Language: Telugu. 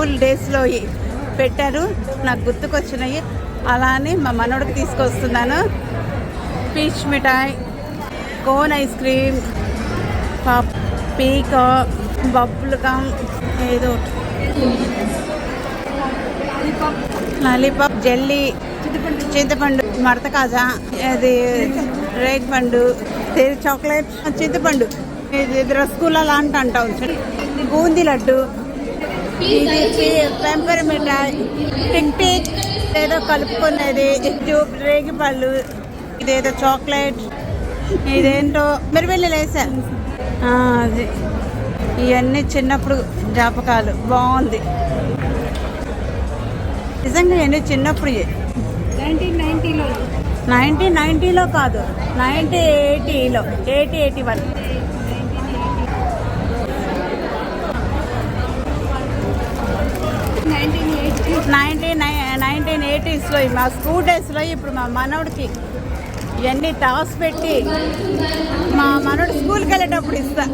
స్కూల్ డేస్లో పెట్టారు, నాకు గుర్తుకొచ్చినాయి. అలా అని మా మనోడికి తీసుకొస్తున్నాను. పీచ్ మిఠాయి, కోన్ ఐస్ క్రీమ్, పీకా, బబ్బులు గమ్, ఏదో లాలీపాప్, జెల్లీ, చింతపండు, మడత కాజా, అది రేగి పండు, చాక్లెట్, చింతపండు, ఇది రసగుల్లా లాంటి అంటాం, బూందీ లడ్డు, ఇది పెంపర్ మిఠాయి, టిక్ టిక్ ఏదో కలుపుకునేది, రేగి పళ్ళు, ఇదేదో చాక్లెట్, ఇదేంటో మిరవెల్లి వేసా. అది ఇవన్నీ చిన్నప్పుడు జ్ఞాపకాలు. బాగుంది నిజంగా. ఇవన్నీ చిన్నప్పుడు 1990లో కాదు, 1980లో, 81. 1980స్లో మా స్కూల్ డేస్లో. ఇప్పుడు మా మనవడికి ఇవన్నీ టాస్ పెట్టి మా మనవడు స్కూల్కి వెళ్ళేటప్పుడు ఇస్తా.